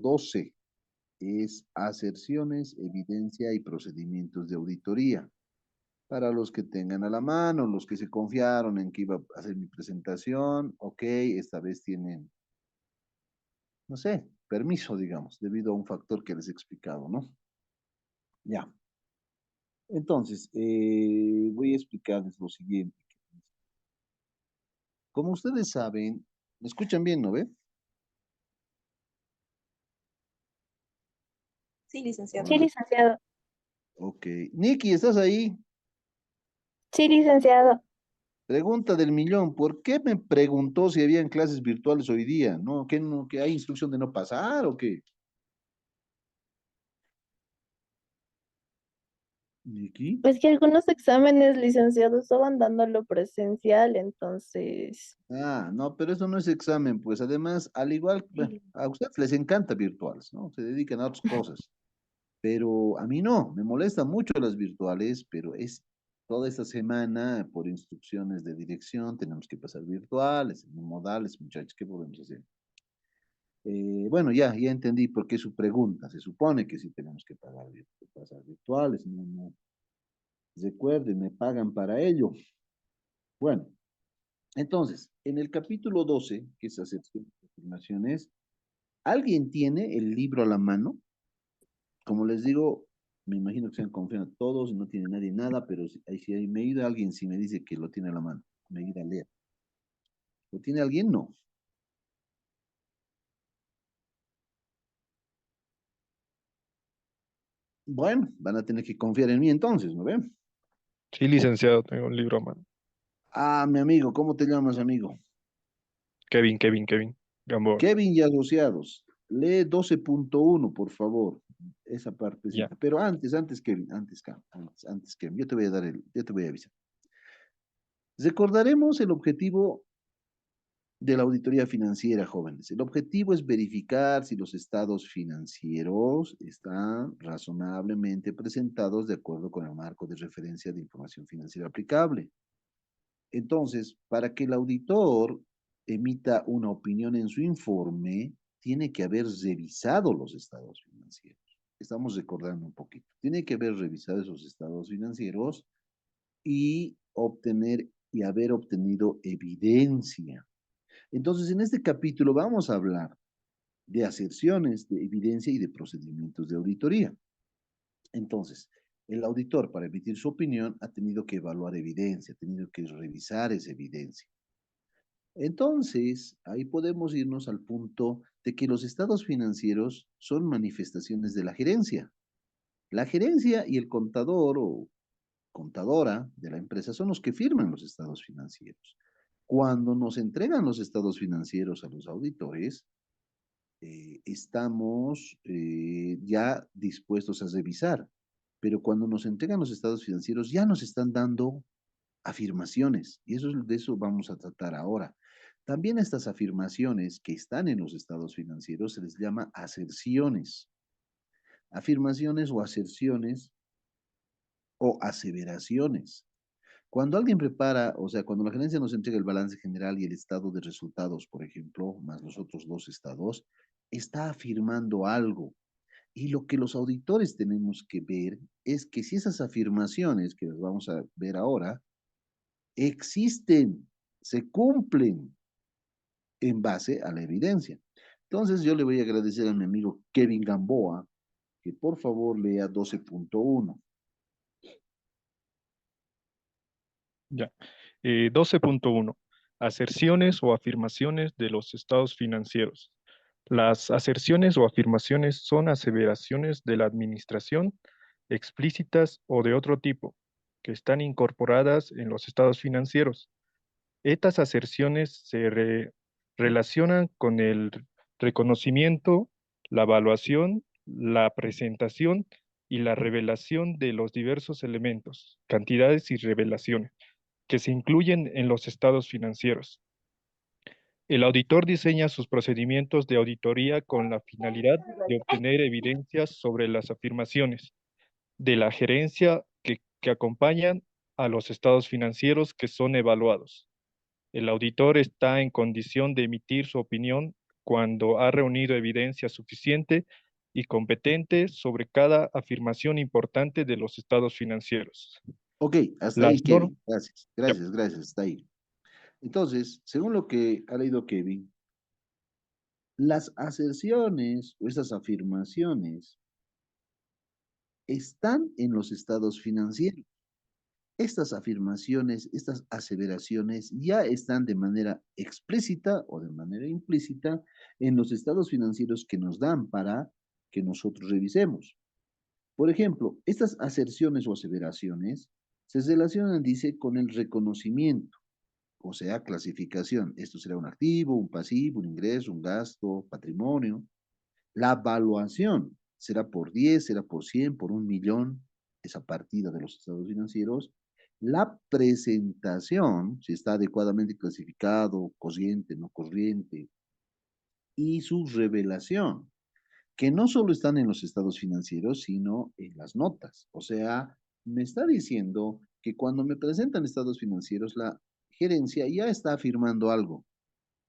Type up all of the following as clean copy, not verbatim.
12. Es aserciones, evidencia y procedimientos de auditoría. Para los que tengan a la mano, los que se confiaron en que iba a hacer mi presentación, ok, esta vez tienen, no sé, permiso, digamos, debido a un factor que les he explicado, ¿no? Ya. Entonces, voy a explicarles lo siguiente. Como ustedes saben, ¿me escuchan bien, no ve? Sí, licenciado. Sí, Hola. licenciado. Ok. Nikki, ¿estás ahí? Sí, licenciado. Pregunta del millón. ¿Por qué me preguntó si habían clases virtuales hoy día? ¿No? ¿Que hay instrucción de no pasar o qué? Nikki. Es que algunos exámenes, licenciado, estaban dándolo presencial, entonces. Ah, no, pero eso no es examen, pues además, al igual, bueno, Sí. a ustedes les encanta virtuales, ¿no? Se dedican a otras cosas, pero a mí no, me molestan mucho las virtuales, pero es toda esta semana por instrucciones de dirección, tenemos que pasar virtuales, modales, muchachos, ¿qué podemos hacer? Bueno, ya entendí por qué su pregunta, se supone que sí tenemos que pagar, pasar virtuales, no, recuerden, me pagan para ello. Bueno. Entonces, en el capítulo 12, que es hacer afirmaciones, ¿alguien tiene el libro a la mano? Como les digo, me imagino que se han confiado todos y no tiene nadie nada, pero si me ayuda alguien, si me dice que lo tiene a la mano, me ayuda a leer. ¿Lo tiene alguien? No. Bueno, van a tener que confiar en mí entonces, ¿no ven? Sí, licenciado, tengo un libro a mano. Ah, mi amigo, ¿cómo te llamas, amigo? Kevin, Gamboa. Kevin y asociados. Lee 12.1, por favor. Esa Ya. partecita. Pero antes, Kevin, antes, Kevin, yo te voy a yo te voy a avisar. Recordaremos el objetivo de la auditoría financiera, jóvenes. El objetivo es verificar si los estados financieros están razonablemente presentados de acuerdo con el marco de referencia de información financiera aplicable. Entonces, para que el auditor emita una opinión en su informe, tiene que haber revisado los estados financieros. Estamos recordando un poquito. Tiene que haber revisado esos estados financieros y obtener y haber obtenido evidencia. Entonces, en este capítulo vamos a hablar de aserciones, de evidencia y de procedimientos de auditoría. Entonces, el auditor, para emitir su opinión, ha tenido que evaluar evidencia, ha tenido que revisar esa evidencia. Entonces, ahí podemos irnos al punto de que los estados financieros son manifestaciones de la gerencia. La gerencia y el contador o contadora de la empresa son los que firman los estados financieros. Cuando nos entregan los estados financieros a los auditores, estamos ya dispuestos a revisar, pero cuando nos entregan los estados financieros ya nos están dando afirmaciones y de eso vamos a tratar ahora. También estas afirmaciones que están en los estados financieros se les llama aserciones. Afirmaciones o aserciones o aseveraciones. Cuando alguien prepara, o sea, cuando la gerencia nos entrega el balance general y el estado de resultados, por ejemplo, más los otros dos estados, está afirmando algo. Y lo que los auditores tenemos que ver es que si esas afirmaciones, que las vamos a ver ahora, existen, se cumplen en base a la evidencia. Entonces yo le voy a agradecer a mi amigo Kevin Gamboa que por favor lea 12.1. Ya. 12.1. Aserciones o afirmaciones de los estados financieros. Las aserciones o afirmaciones son aseveraciones de la administración, explícitas o de otro tipo, que están incorporadas en los estados financieros. Estas aserciones relacionan con el reconocimiento, la evaluación, la presentación y la revelación de los diversos elementos, cantidades y revelaciones que se incluyen en los estados financieros. El auditor diseña sus procedimientos de auditoría con la finalidad de obtener evidencias sobre las afirmaciones de la gerencia que acompañan a los estados financieros que son evaluados. El auditor está en condición de emitir su opinión cuando ha reunido evidencia suficiente y competente sobre cada afirmación importante de los estados financieros. Ok, hasta ahí, Las normas, Kevin. Gracias, gracias, gracias, hasta ahí. Entonces, según lo que ha leído Kevin, las aserciones o esas afirmaciones están en los estados financieros. Estas afirmaciones, estas aseveraciones ya están de manera explícita o de manera implícita en los estados financieros que nos dan para que nosotros revisemos. Por ejemplo, estas aserciones o aseveraciones se relacionan, dice, con el reconocimiento, o sea, clasificación. Esto será un activo, un pasivo, un ingreso, un gasto, patrimonio. La evaluación será por 10, será por 100, por 1.000.000, esa partida de los estados financieros. La presentación, si está adecuadamente clasificado, corriente, no corriente, y su revelación, que no solo están en los estados financieros, sino en las notas. O sea, me está diciendo que cuando me presentan estados financieros, la gerencia ya está afirmando algo,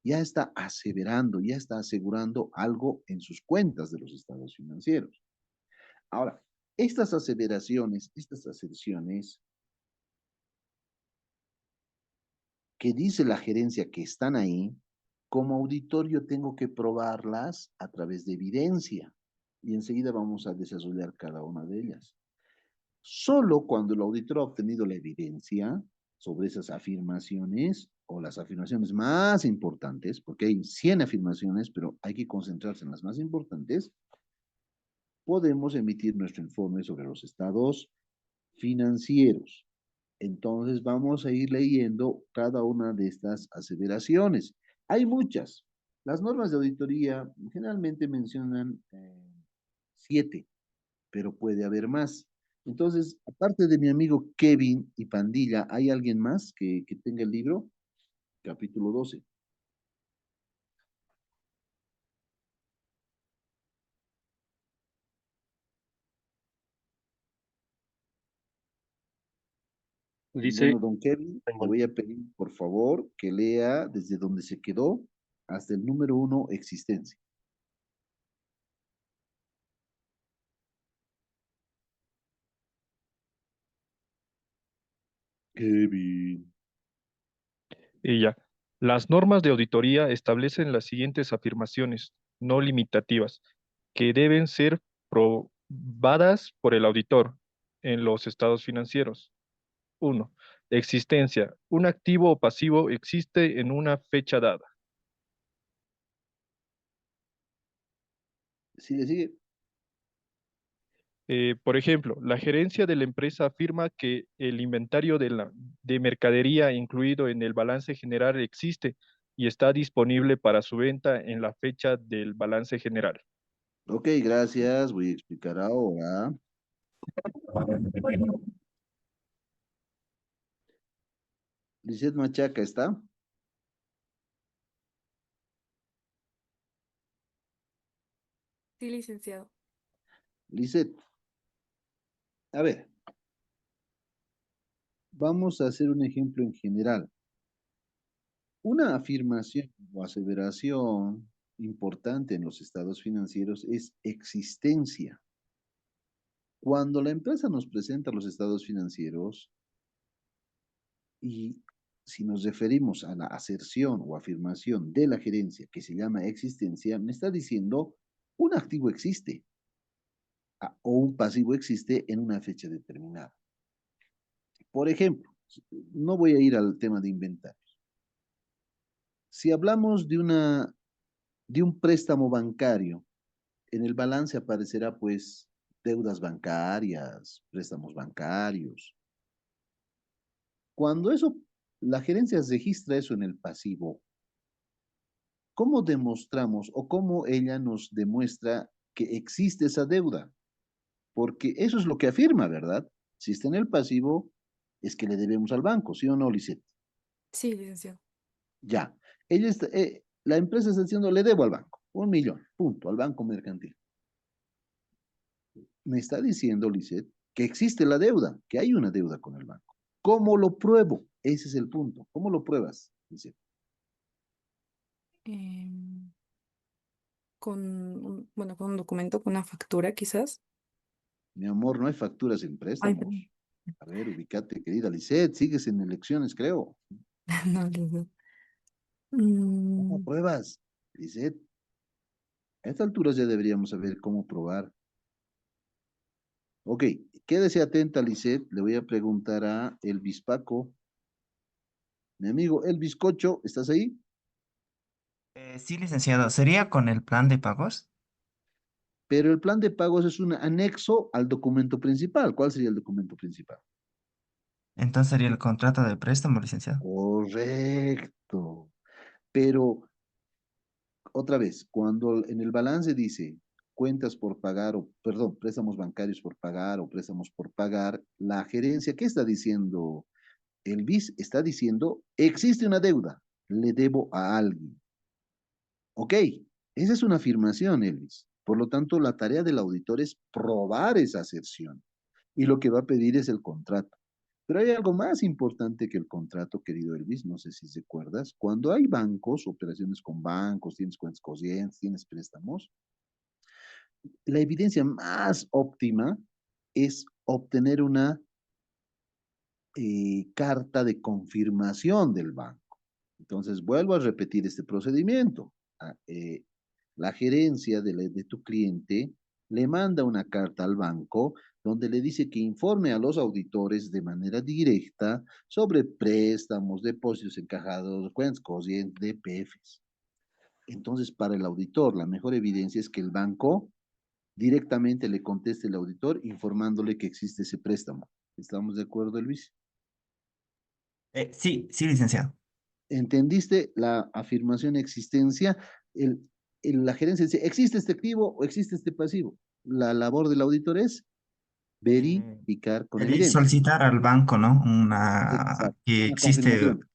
ya está aseverando, ya está asegurando algo en sus cuentas de los estados financieros. Ahora, estas aseveraciones, estas aserciones que dice la gerencia que están ahí, como auditor yo tengo que probarlas a través de evidencia. Y enseguida vamos a desarrollar cada una de ellas. Solo cuando el auditor ha obtenido la evidencia sobre esas afirmaciones o las afirmaciones más importantes, porque hay 100 afirmaciones, pero hay que concentrarse en las más importantes, podemos emitir nuestro informe sobre los estados financieros. Entonces vamos a ir leyendo cada una de estas aseveraciones. Hay muchas. Las normas de auditoría generalmente mencionan 7, pero puede haber más. Entonces, aparte de mi amigo Kevin y Pandilla, ¿hay alguien más que tenga el libro? Capítulo 12. Dice, Bueno, don Kevin, le voy a pedir, por favor, que lea desde donde se quedó hasta el número 1, existencia. Kevin. y ya. Las normas de auditoría establecen las siguientes afirmaciones no limitativas que deben ser probadas por el auditor en los estados financieros. 1. Existencia. Un activo o pasivo existe en una fecha dada. Sigue, sigue. Por ejemplo, la gerencia de la empresa afirma que el inventario de mercadería incluido en el balance general existe y está disponible para su venta en la fecha del balance general. Ok, gracias. Voy a explicar ahora. Lisette Machaca, ¿está? Sí, licenciado. Lisette, a ver, vamos a hacer un ejemplo en general. Una afirmación o aseveración importante en los estados financieros es existencia. Cuando la empresa nos presenta los estados financieros y si nos referimos a la aserción o afirmación de la gerencia que se llama existencia, me está diciendo un activo existe o un pasivo existe en una fecha determinada. Por ejemplo, no voy a ir al tema de inventarios. Si hablamos de un préstamo bancario, en el balance aparecerá pues deudas bancarias, préstamos bancarios. Cuando eso, la gerencia registra eso en el pasivo, ¿cómo demostramos o cómo ella nos demuestra que existe esa deuda? Porque eso es lo que afirma, ¿verdad? Si está en el pasivo, es que le debemos al banco, ¿sí o no, Lisette? Sí, licenciado. Ya. La empresa está diciendo, le debo al banco, 1.000.000, punto, al banco mercantil. Me está diciendo, Lisette, que existe la deuda, que hay una deuda con el banco. ¿Cómo lo pruebo? Ese es el punto. ¿Cómo lo pruebas, Lisette? Em, bueno, con un documento, con una factura quizás. Mi amor, no hay facturas en Ay, préstamos. perdón. A ver, ubícate, querida Lisette, sigues en elecciones, creo. No, no. ¿Cómo Mm, pruebas? Lisette, a esta altura ya deberíamos saber cómo probar. Ok, quédese atenta, Lisette. Le voy a preguntar a Elvis Paco. Mi amigo Elvis Cocho, ¿estás ahí? Sí, licenciado. ¿Sería con el plan de pagos? Pero el plan de pagos es un anexo al documento principal. ¿Cuál sería el documento principal? Entonces sería el contrato de préstamo, licenciado. Correcto. Pero otra vez, cuando en el balance dice cuentas por pagar o, perdón, préstamos bancarios por pagar o préstamos por pagar, la gerencia, ¿qué está diciendo? El BIS está diciendo, existe una deuda, le debo a alguien. Ok, esa es una afirmación, Elvis. Por lo tanto, la tarea del auditor es probar esa aserción y lo que va a pedir es el contrato. Pero hay algo más importante que el contrato, querido Elvis, no sé si recuerdas. Cuando hay bancos, operaciones con bancos, tienes cuentas corrientes, tienes préstamos, la evidencia más óptima es obtener una carta de confirmación del banco. Entonces, vuelvo a repetir este procedimiento. La gerencia de tu cliente le manda una carta al banco donde le dice que informe a los auditores de manera directa sobre préstamos, depósitos encajados, cuentas corrientes, DPFs. Entonces, para el auditor, la mejor evidencia es que el banco directamente le conteste al auditor informándole que existe ese préstamo. ¿Estamos de acuerdo, Luis? Sí, sí, licenciado. ¿Entendiste la afirmación existencia? La gerencia dice, ¿existe este activo o existe este pasivo? La labor del auditor es Eh, verificar con Sería evidencia. solicitar al banco, ¿no? Una Exacto. que Una existe, confirmación.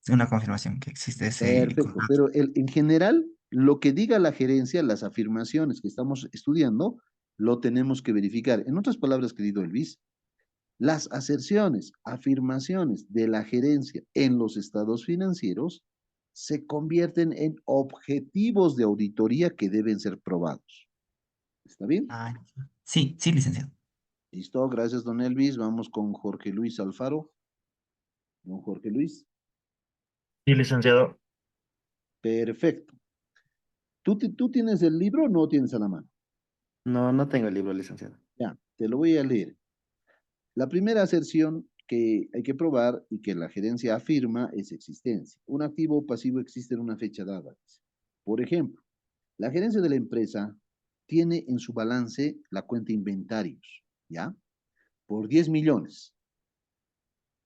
una confirmación que existe ese Perfecto. contrato. Pero en general, lo que diga la gerencia, las afirmaciones que estamos estudiando, lo tenemos que verificar. En otras palabras, querido Elvis, las aserciones, afirmaciones de la gerencia en los estados financieros se convierten en objetivos de auditoría que deben ser probados. ¿Está bien? Ah, sí, sí, licenciado. Listo, gracias, don Elvis. Vamos con Jorge Luis Alfaro. Don Jorge Luis. Sí, licenciado. Perfecto. ¿Tú tienes el libro o no tienes a la mano? No, no tengo el libro, licenciado. Ya, te lo voy a leer. La primera aserción que hay que probar y que la gerencia afirma es existencia. Un activo o pasivo existe en una fecha dada. Por ejemplo, la gerencia de la empresa tiene en su balance la cuenta inventarios, ¿ya? Por 10 millones.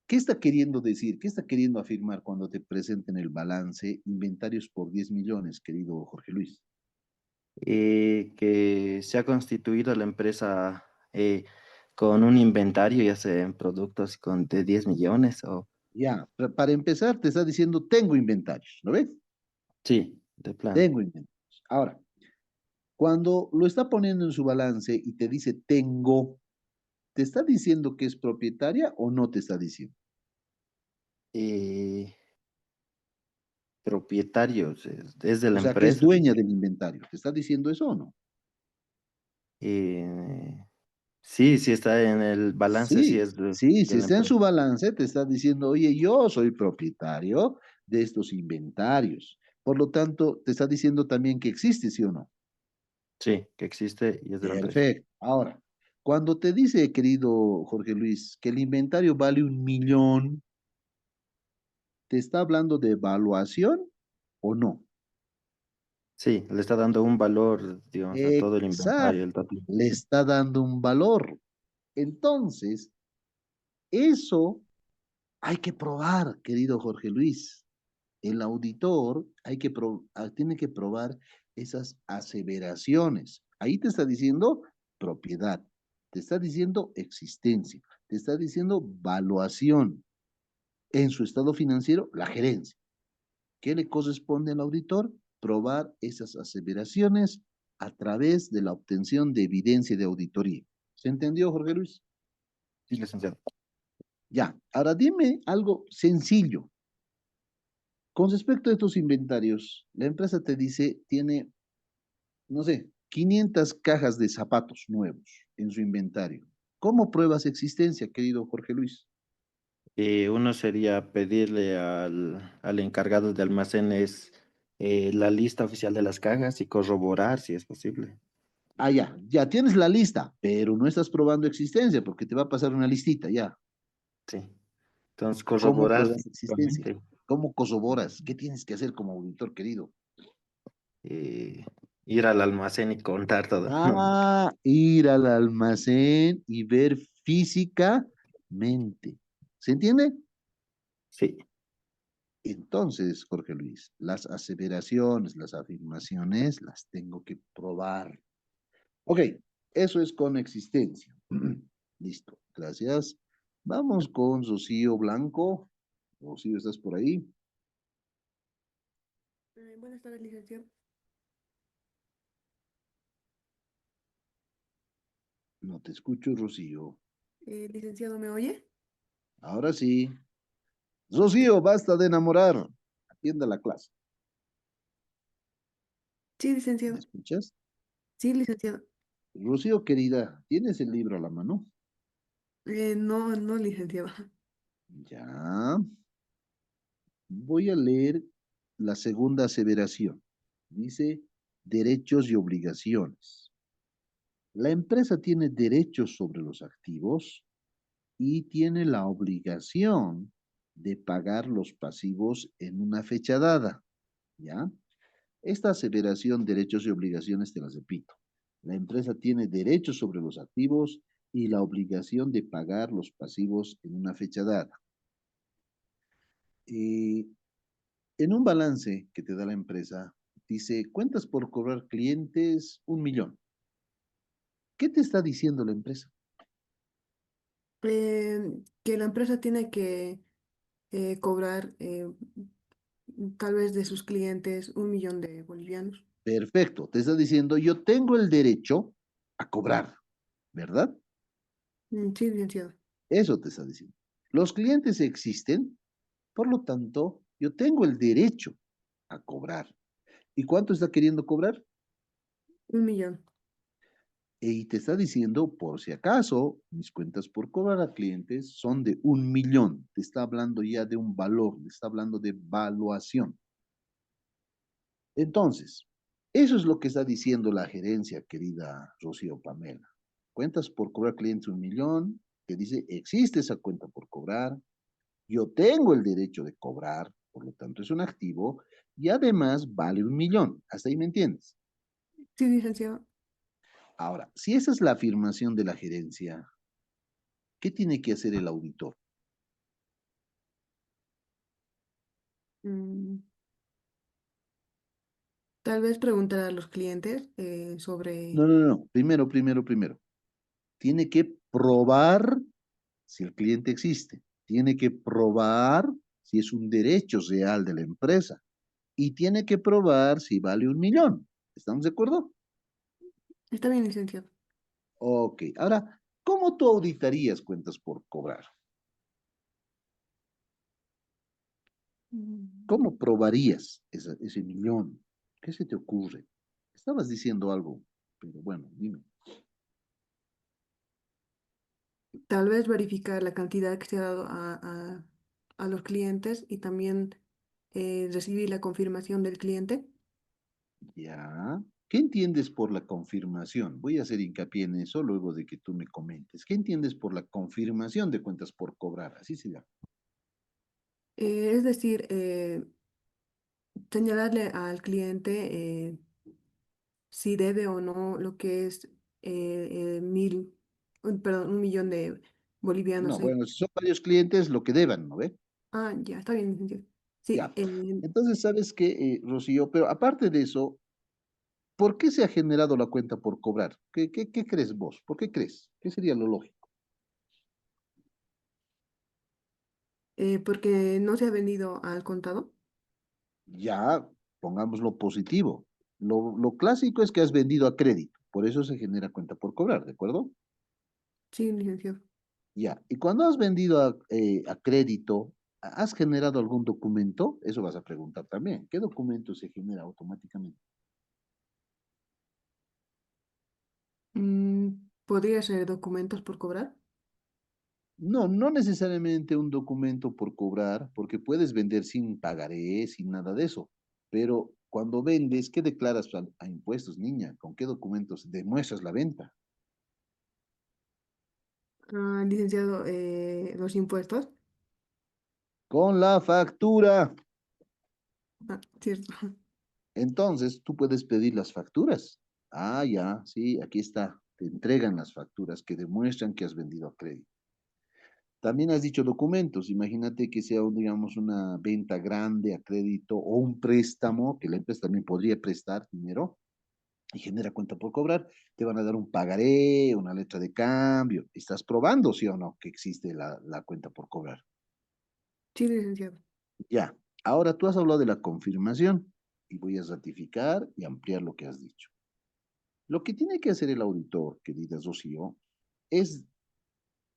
¿Qué está queriendo decir? ¿Qué está queriendo afirmar cuando te presenten el balance inventarios por 10 millones, querido Jorge Luis? Que se ha constituido la empresa con un inventario, ya sea en productos de 10 millones o... Ya, para empezar, te está diciendo, tengo inventarios, ¿lo ves? Sí, de plan. Tengo inventarios. Ahora, cuando lo está poniendo en su balance y te dice tengo, ¿te está diciendo que es propietaria o no te está diciendo? Eh, Propietarios, es de O la sea, que es empresa. dueña del inventario. ¿Te está diciendo eso o no? Eh, sí, sí está en el balance, sí Sí, es sí, de si la está en empresa. su balance, te está diciendo, oye, yo soy propietario de estos inventarios. Por lo tanto, te está diciendo también que existe, ¿sí o no? Sí, que existe y es de la empresa. Perfecto. Ahora, cuando te dice, querido Jorge Luis, que el inventario vale 1 millón, ¿te está hablando de evaluación o no? Sí, le está dando un valor, digamos, a todo el inventario, Exacto. el total. Le está dando un valor. Entonces, eso hay que probar, querido Jorge Luis. El auditor tiene que probar esas aseveraciones. Ahí te está diciendo propiedad, te está diciendo existencia, te está diciendo valuación. En su estado financiero, la gerencia. ¿Qué le corresponde al auditor? Probar esas aseveraciones a través de la obtención de evidencia de auditoría. ¿Se entendió, Jorge Luis? Sí, licenciado. Ya, ahora dime algo sencillo. Con respecto a estos inventarios, la empresa te dice, tiene no sé, 500 cajas de zapatos nuevos en su inventario. ¿Cómo pruebas existencia, querido Jorge Luis? Uno sería pedirle al encargado de almacenes la lista oficial de las cajas y corroborar si es posible. Ah, ya tienes la lista, pero no estás probando existencia porque te va a pasar una listita, ya. Sí. Entonces, ¿Cómo corroborar pruebas existencia? físicamente, ¿Cómo corroboras? ¿Qué tienes que hacer como auditor, querido? eh, ir al almacén y contar todo. Ah, ir al almacén y ver físicamente. ¿Se entiende? Sí, Entonces, Jorge Luis, las aseveraciones, las afirmaciones, las tengo que probar. Ok, eso es con existencia. Listo, gracias. Vamos con Rocío Blanco. Rocío, ¿estás por ahí? Buenas tardes, licenciado. No te escucho, Rocío. Licenciado, ¿me oye? Ahora sí. Rocío, basta de enamorar. Atienda la clase. Sí, ¿Me licenciado. escuchas? Sí, licenciado. Rocío, querida, ¿tienes el libro a la mano? No, no, licenciado. Ya. Voy a leer la segunda aseveración. Dice derechos y obligaciones. La empresa tiene derechos sobre los activos y tiene la obligación de pagar los pasivos en una fecha dada. ¿Ya? Esta aseveración, derechos y obligaciones, te las repito. La empresa tiene derechos sobre los activos y la obligación de pagar los pasivos en una fecha dada. Y en un balance que te da la empresa, dice, cuentas por cobrar clientes 1 millón. ¿Qué te está diciendo la empresa? Que la empresa tiene que cobrar tal vez de sus clientes 1 millón de bolivianos. Perfecto, te está diciendo, yo tengo el derecho a cobrar, ¿verdad? Sí, licenciado. Eso te está diciendo. Los clientes existen, por lo tanto, yo tengo el derecho a cobrar. ¿Y cuánto está queriendo cobrar? 1 millón. Y te está diciendo, por si acaso, mis cuentas por cobrar a clientes son de 1 millón. Te está hablando ya de un valor, te está hablando de valuación. Entonces, eso es lo que está diciendo la gerencia, querida Rocío Pamela. Cuentas por cobrar clientes 1 millón, que dice, existe esa cuenta por cobrar, yo tengo el derecho de cobrar, por lo tanto es un activo, y además vale 1 millón. ¿Hasta ahí me entiendes? Sí, licenciado. Ahora, si esa es la afirmación de la gerencia, ¿qué tiene que hacer el auditor? Mm, Tal vez preguntar a los clientes No, sobre... no, no. Primero. Tiene que probar si el cliente existe. Tiene que probar si es un derecho real de la empresa. Y tiene que probar si vale 1 millón. ¿Estamos de acuerdo? Está bien, licenciado. Ok. Ahora, ¿cómo tú auditarías cuentas por cobrar? Mm, ¿Cómo probarías ese millón? ¿Qué se te ocurre? Estabas diciendo algo, pero bueno, dime. Tal vez verificar la cantidad que se ha dado a los clientes y también recibir la confirmación del cliente. Ya. ¿Qué entiendes por la confirmación? Voy a hacer hincapié en eso luego de que tú me comentes. ¿Qué entiendes por la confirmación de cuentas por cobrar? Así se llama. Es decir, señalarle al cliente si debe o no lo que es perdón, 1 millón de bolivianos. No, bueno, si son varios clientes, lo que deban, ¿no ve? Ya, está bien, licenciado. Sí, Ya. Entonces, ¿sabes qué, Rocío? Pero aparte de eso, ¿por qué se ha generado la cuenta por cobrar? ¿Qué crees vos? ¿Por qué crees? ¿Qué sería lo lógico? porque no se ha vendido al contado. Ya, pongamos lo positivo. Lo clásico es que has vendido a crédito, por eso se genera cuenta por cobrar, ¿de acuerdo? Sí, licenciado. Ya, y cuando has vendido a crédito, ¿has generado algún documento? Eso vas a preguntar también. ¿Qué documento se genera automáticamente? ¿Podría ser documentos por cobrar? No, no necesariamente un documento por cobrar, porque puedes vender sin pagaré, sin nada de eso. Pero cuando vendes, ¿qué declaras a impuestos, niña? ¿Con qué documentos demuestras la venta? Ah, licenciado, los impuestos. Con la factura. Ah, cierto. Entonces, tú puedes pedir las facturas. Ah, ya, sí, aquí está. Te entregan las facturas que demuestran que has vendido a crédito. También has dicho documentos. Imagínate que sea, digamos, una venta grande a crédito o un préstamo, que la empresa también podría prestar dinero y genera cuenta por cobrar. Te van a dar un pagaré, una letra de cambio. ¿Estás probando, sí o no, que existe la cuenta por cobrar? Sí, licenciado. Ya. Ahora tú has hablado de la confirmación y voy a ratificar y ampliar lo que has dicho. Lo que tiene que hacer el auditor, querida Rocío, es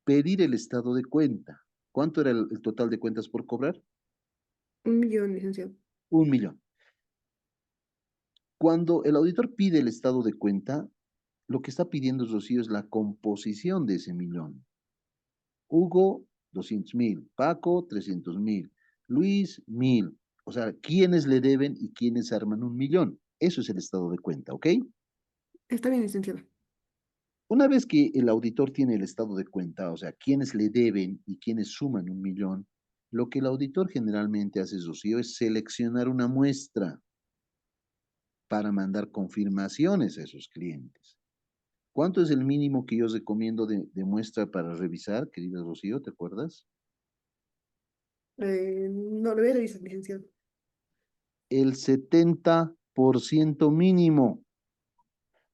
pedir el estado de cuenta. ¿Cuánto era el total de cuentas por cobrar? 1 millón, licenciado. 1 millón. Cuando el auditor pide el estado de cuenta, lo que está pidiendo Rocío es la composición de ese millón. Hugo, 200.000. Paco, 300.000. Luis, 1.000. O sea, quiénes le deben y quiénes arman 1 millón. Eso es el estado de cuenta, ¿ok? Está bien, licenciado. Una vez que el auditor tiene el estado de cuenta, o sea, quiénes le deben y quiénes suman 1 millón, lo que el auditor generalmente hace, Rocío, es seleccionar una muestra para mandar confirmaciones a esos clientes. ¿Cuánto es el mínimo que yo recomiendo de muestra para revisar, querida Rocío? ¿Te acuerdas? No lo hubiera visto, licenciado. El 70% mínimo.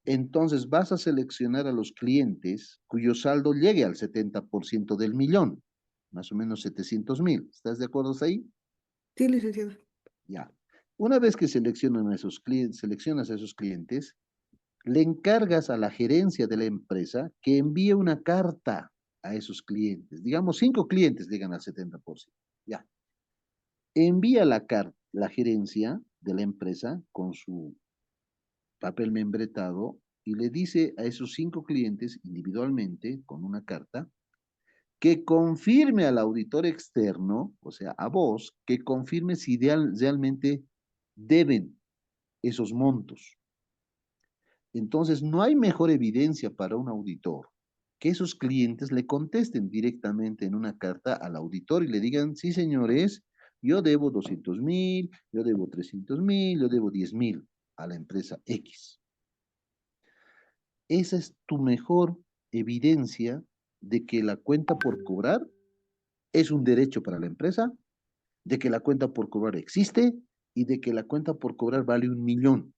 Entonces vas a seleccionar a los clientes cuyo saldo llegue al 70% del millón, más o menos 700.000. ¿Estás de acuerdo ahí? Sí, licenciado. Ya. Una vez que seleccionas a esos clientes, le encargas a la gerencia de la empresa que envíe una carta a esos clientes. Digamos, 5 clientes llegan al 70%. Ya. Envía la gerencia de la empresa con su papel membretado y le dice a esos 5 clientes individualmente, con una carta, que confirme al auditor externo, o sea, a vos, que confirme si realmente deben esos montos. Entonces, no hay mejor evidencia para un auditor que esos clientes le contesten directamente en una carta al auditor y le digan, sí, señores, yo debo 200.000, yo debo 300.000, yo debo 10.000 a la empresa X. Esa es tu mejor evidencia de que la cuenta por cobrar es un derecho para la empresa, de que la cuenta por cobrar existe y de que la cuenta por cobrar vale 1 millón.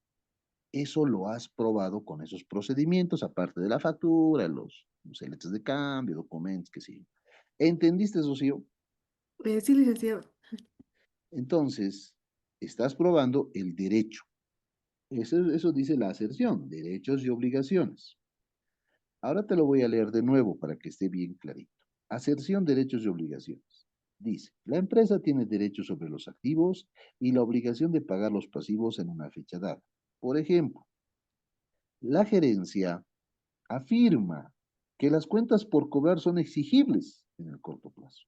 Eso lo has probado con esos procedimientos, aparte de la factura, los letras de cambio, documentos, que sí. ¿Entendiste, Rocío? Sí, licenciado. Entonces, estás probando el derecho. Eso dice la aserción, derechos y obligaciones. Ahora te lo voy a leer de nuevo para que esté bien clarito. Aserción, derechos y obligaciones. Dice, la empresa tiene derechos sobre los activos y la obligación de pagar los pasivos en una fecha dada. Por ejemplo, la gerencia afirma que las cuentas por cobrar son exigibles en el corto plazo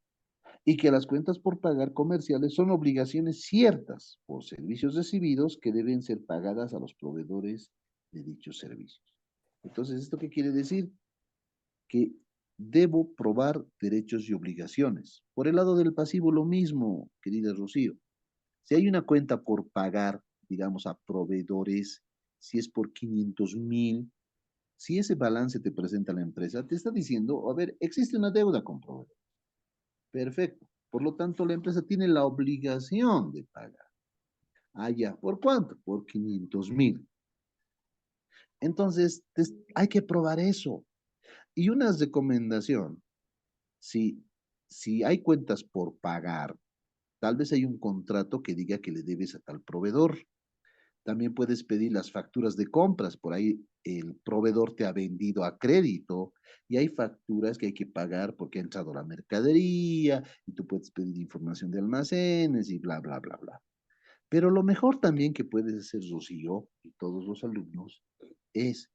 y que las cuentas por pagar comerciales son obligaciones ciertas por servicios recibidos que deben ser pagadas a los proveedores de dichos servicios. Entonces, ¿esto qué quiere decir? Que debo probar derechos y obligaciones. Por el lado del pasivo, lo mismo, querida Rocío. Si hay una cuenta por pagar, digamos, a proveedores, si es por 500.000, si ese balance te presenta la empresa, te está diciendo, a ver, existe una deuda con proveedor. Perfecto. Por lo tanto, la empresa tiene la obligación de pagar. Ah, ya. ¿Por cuánto? Por 500.000. Entonces, hay que probar eso. Y una recomendación, si, si hay cuentas por pagar, tal vez hay un contrato que diga que le debes a tal proveedor. También puedes pedir las facturas de compras. Por ahí el proveedor te ha vendido a crédito y hay facturas que hay que pagar porque ha entrado la mercadería y tú puedes pedir información de almacenes y bla, bla, bla, bla. Pero lo mejor también que puedes hacer, Rocío, y todos los alumnos, es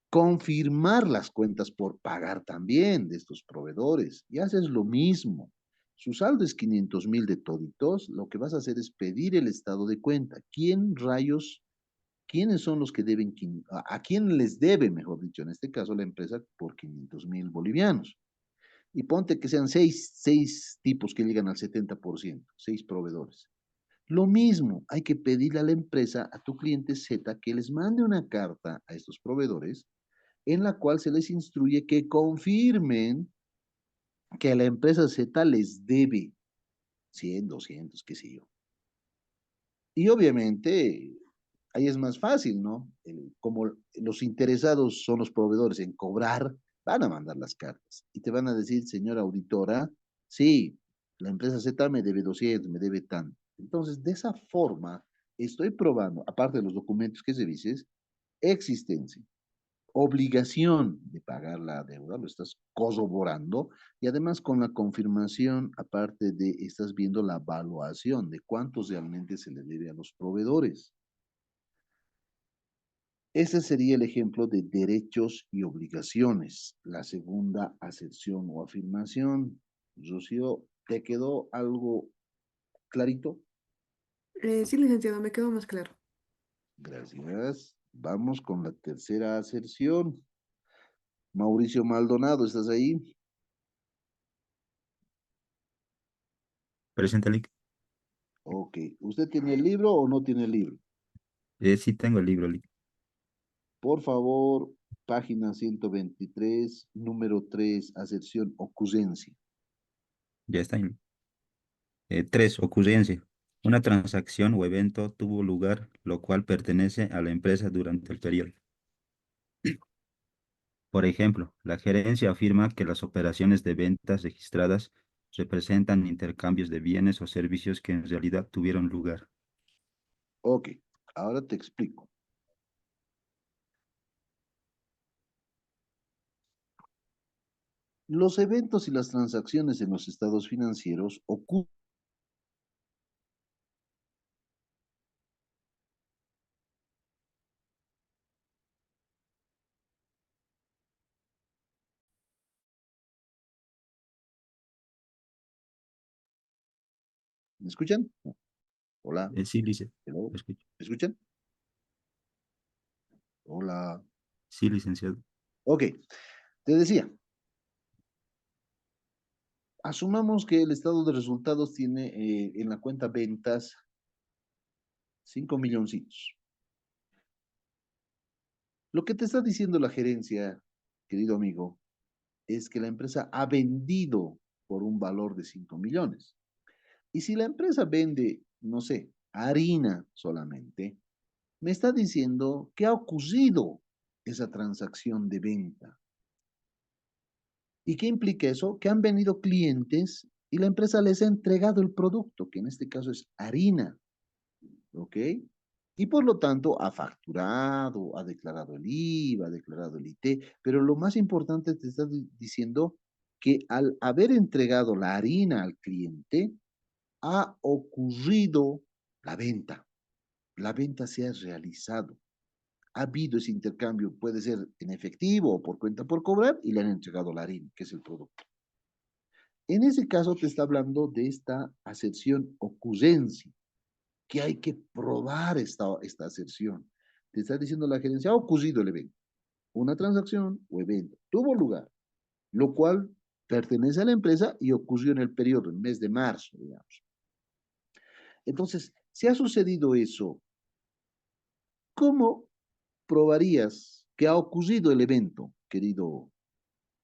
confirmar las cuentas por pagar también de estos proveedores. Y haces lo mismo. Su saldo es 500.000 de toditos, lo que vas a hacer es pedir el estado de cuenta. ¿Quiénes son los que deben, a quién les debe, mejor dicho, en este caso la empresa, por 500.000 bolivianos? Y ponte que sean seis tipos que llegan al 70%, 6 proveedores. Lo mismo, hay que pedirle a la empresa, a tu cliente Z, que les mande una carta a estos proveedores en la cual se les instruye que confirmen que a la empresa Z les debe 100, 200, qué sé yo. Y obviamente ahí es más fácil, ¿no? Como los interesados son los proveedores en cobrar, van a mandar las cartas y te van a decir, señora auditora, sí, la empresa Z me debe 200, me debe tanto. Entonces, de esa forma, estoy probando, aparte de los documentos que se dices, existencia, obligación de pagar la deuda, lo estás corroborando, y además con la confirmación, aparte de, estás viendo la evaluación de cuántos realmente se le debe a los proveedores. Ese sería el ejemplo de derechos y obligaciones. La segunda aserción o afirmación. Rocío, ¿te quedó algo clarito? Sí, licenciado, me quedó más claro. Gracias. Vamos con la tercera aserción. Mauricio Maldonado, ¿estás ahí? Presente, Lic. Ok. ¿Usted tiene el libro o no tiene el libro? Sí tengo el libro, Lic. Por favor, página 123, número 3, aserción ocurrencia. Ya está. 3. Ocurrencia. Una transacción o evento tuvo lugar, lo cual pertenece a la empresa durante el periodo. Por ejemplo, la gerencia afirma que las operaciones de ventas registradas representan intercambios de bienes o servicios que en realidad tuvieron lugar. Ok, ahora te explico. Los eventos y las transacciones en los estados financieros ocurren. ¿Me escuchan? No. Hola. Sí, dice. Hello. Lo escucho. ¿Me escuchan? Hola. Sí, licenciado. Ok, te decía, asumamos que el estado de resultados tiene en la cuenta ventas 5 milloncitos. Lo que te está diciendo la gerencia, querido amigo, es que la empresa ha vendido por un valor de 5 millones. Y si la empresa vende, no sé, harina solamente, me está diciendo que ha ocurrido esa transacción de venta. ¿Y qué implica eso? Que han venido clientes y la empresa les ha entregado el producto, que en este caso es harina, ¿ok? Y por lo tanto ha facturado, ha declarado el IVA, ha declarado el IT, pero lo más importante te está diciendo que al haber entregado la harina al cliente, ha ocurrido la venta se ha realizado. Ha habido ese intercambio, puede ser en efectivo o por cuenta por cobrar, y le han entregado la harina, que es el producto. En ese caso te está hablando de esta aserción ocurrencia, que hay que probar esta aserción. Te está diciendo la gerencia, ha ocurrido el evento. Una transacción o evento tuvo lugar, lo cual pertenece a la empresa y ocurrió en el periodo, en el mes de marzo, digamos. Entonces, si ha sucedido eso, ¿cómo probarías que ha ocurrido el evento, querido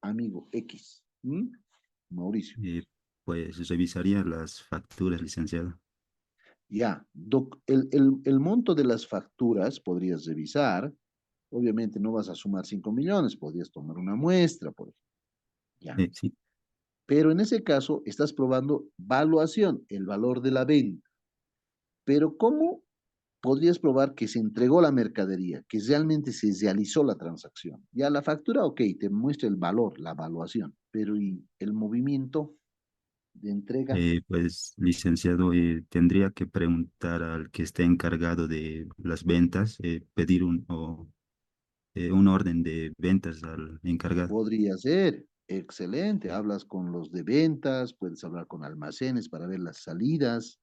amigo X? ¿Mm? Mauricio. Pues revisaría las facturas, licenciado. Ya, el monto de las facturas podrías revisar. Obviamente no vas a sumar 5 millones, podrías tomar una muestra, por ejemplo. Ya. Sí, Pero en ese caso estás probando valuación, el valor de la venta. Pero ¿cómo podrías probar que se entregó la mercadería, que realmente se realizó la transacción? Ya la factura, ok, te muestra el valor, la evaluación, pero ¿y el movimiento de entrega? pues, licenciado, tendría que preguntar al que esté encargado de las ventas, pedir un orden de ventas al encargado. Podría ser, excelente. Hablas con los de ventas, puedes hablar con almacenes para ver las salidas,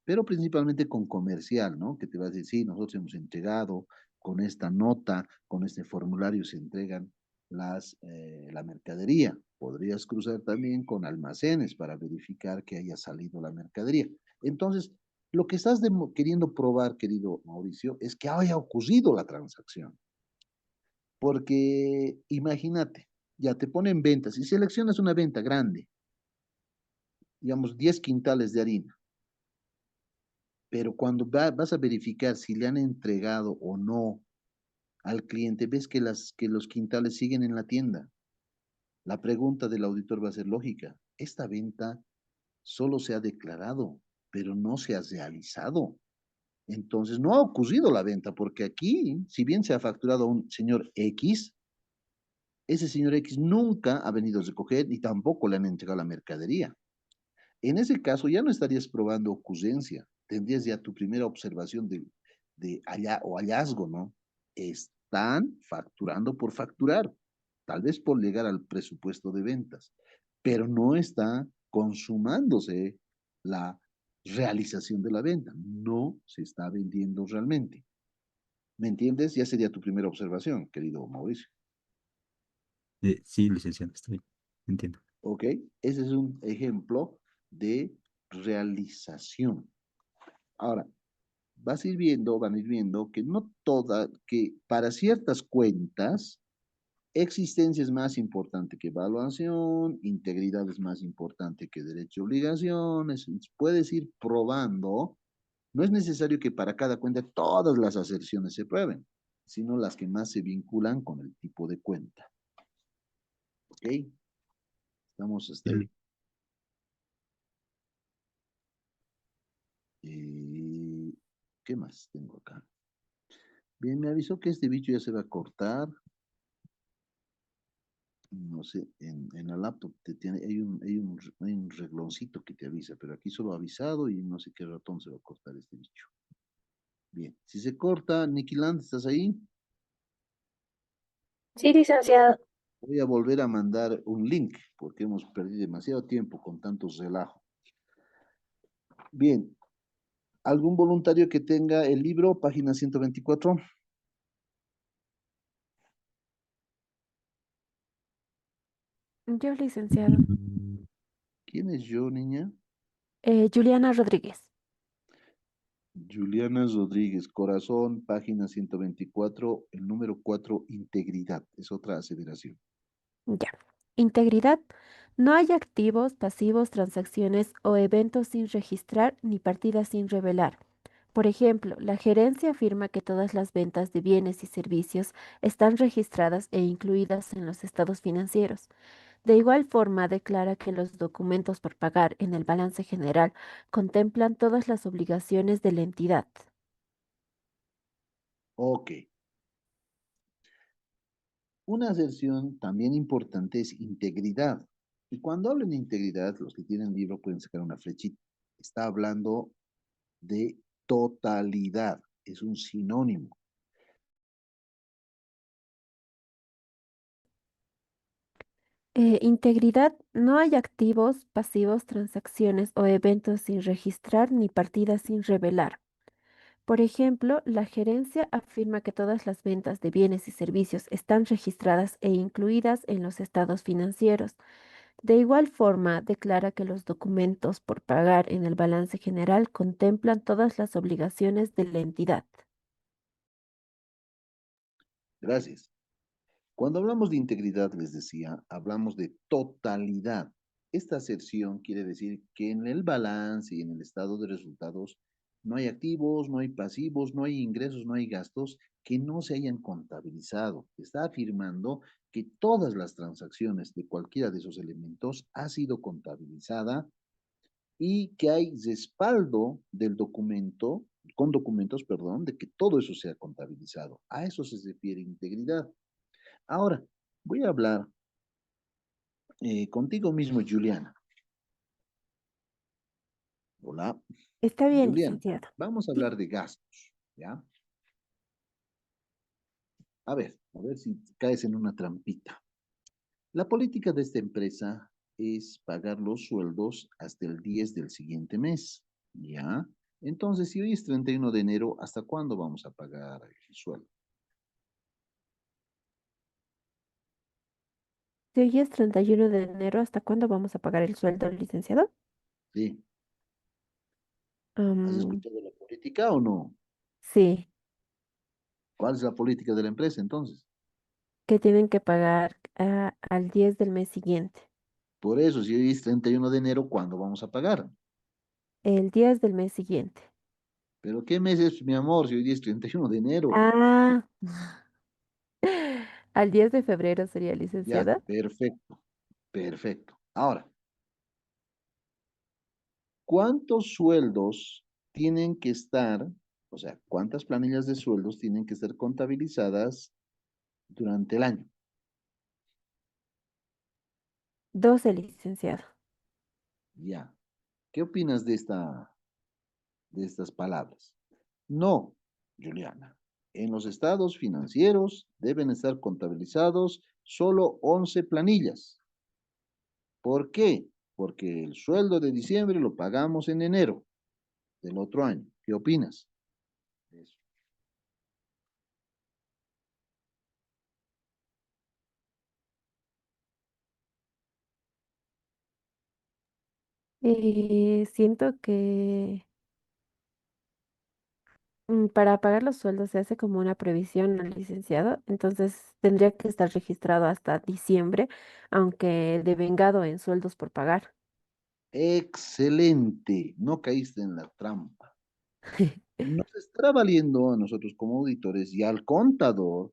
pero principalmente con comercial, ¿no? Que te va a decir, sí, nosotros hemos entregado con esta nota, con este formulario se entregan la mercadería. Podrías cruzar también con almacenes para verificar que haya salido la mercadería. Entonces, lo que estás queriendo probar, querido Mauricio, es que haya ocurrido la transacción. Porque imagínate, ya te ponen ventas y seleccionas una venta grande, digamos 10 quintales de harina, pero cuando vas a verificar si le han entregado o no al cliente, ves que los quintales siguen en la tienda. La pregunta del auditor va a ser lógica. Esta venta solo se ha declarado, pero no se ha realizado. Entonces no ha ocurrido la venta, porque aquí, si bien se ha facturado a un señor X, ese señor X nunca ha venido a recoger ni tampoco le han entregado la mercadería. En ese caso ya no estarías probando ocurrencia, tendrías ya tu primera observación de allá o hallazgo, ¿no? Están facturando por facturar, tal vez por llegar al presupuesto de ventas, pero no está consumándose la realización de la venta, no se está vendiendo realmente. ¿Me entiendes? Ya sería tu primera observación, querido Mauricio. Sí, licenciado, estoy, entiendo. ¿Ok? Ese es un ejemplo de realización. Ahora, van a ir viendo que no toda, que para ciertas cuentas, existencia es más importante que evaluación, integridad es más importante que derecho y obligaciones. Puedes ir probando. No es necesario que para cada cuenta todas las aserciones se prueben, sino las que más se vinculan con el tipo de cuenta. ¿Ok? Estamos hasta ahí. Bien. ¿Qué más tengo acá? Bien, me avisó que este bicho ya se va a cortar. No sé, en la laptop hay un regloncito que te avisa, pero aquí solo ha avisado y no sé qué ratón se va a cortar este bicho. Bien, si se corta, Nikiland, ¿estás ahí? Sí, licenciado. Voy a volver a mandar un link porque hemos perdido demasiado tiempo con tantos relajo. Bien, ¿algún voluntario que tenga el libro, página 124? Yo, licenciado. ¿Quién es yo, niña? Juliana Rodríguez. Juliana Rodríguez, corazón, página 124, el número 4, integridad. Es otra aseveración. Ya. Integridad. No hay activos, pasivos, transacciones o eventos sin registrar ni partidas sin revelar. Por ejemplo, la gerencia afirma que todas las ventas de bienes y servicios están registradas e incluidas en los estados financieros. De igual forma, declara que los documentos por pagar en el balance general contemplan todas las obligaciones de la entidad. Ok. Una aserción también importante es integridad. Y cuando hablan de integridad, los que tienen libro pueden sacar una flechita. Está hablando de totalidad. Es un sinónimo. Integridad. No hay activos, pasivos, transacciones o eventos sin registrar ni partidas sin revelar. Por ejemplo, la gerencia afirma que todas las ventas de bienes y servicios están registradas e incluidas en los estados financieros. De igual forma, declara que los documentos por pagar en el balance general contemplan todas las obligaciones de la entidad. Gracias. Cuando hablamos de integridad, les decía, hablamos de totalidad. Esta aserción quiere decir que en el balance y en el estado de resultados no hay activos, no hay pasivos, no hay ingresos, no hay gastos que no se hayan contabilizado. Está afirmando que todas las transacciones de cualquiera de esos elementos ha sido contabilizada y que hay respaldo del documento, con documentos, perdón, de que todo eso sea contabilizado. A eso se refiere integridad. Ahora, voy a hablar contigo mismo, Juliana. Hola, Está bien, Juliana. licenciado. Vamos a Sí. hablar de gastos, ¿ya? A ver, A ver si caes en una trampita. La política de esta empresa es pagar los sueldos hasta el 10 del siguiente mes, ¿ya? Entonces, si hoy es 31 de enero, ¿hasta cuándo vamos a pagar el sueldo? Si hoy es 31 de enero, ¿hasta cuándo vamos a pagar el sueldo, licenciado? Sí. ¿Has Am, escuchado la política o no? sí, ¿Cuál es la política de la empresa entonces? que tienen que pagar al 10 del mes siguiente. Por eso, si hoy es 31 de enero, ¿cuándo vamos a pagar? El 10 del mes siguiente. ¿Pero qué mes es, mi amor, si hoy es 31 de enero? Ah, al 10 de febrero sería Ya, licenciada. perfecto, perfecto. Ahora, ¿cuántos sueldos tienen que estar, o sea, cuántas planillas de sueldos tienen que ser contabilizadas durante el año? 12, licenciado. Ya. ¿Qué opinas de estas palabras? No, Juliana. En los estados financieros deben estar contabilizados solo 11 planillas. ¿Por qué? Porque el sueldo de diciembre lo pagamos en enero del otro año. ¿Qué opinas? Eso. Siento que para pagar los sueldos se hace como una previsión al licenciado, entonces tendría que estar registrado hasta diciembre, aunque devengado en sueldos por pagar. Excelente. No caíste en la trampa. Nos estará valiendo a nosotros como auditores y al contador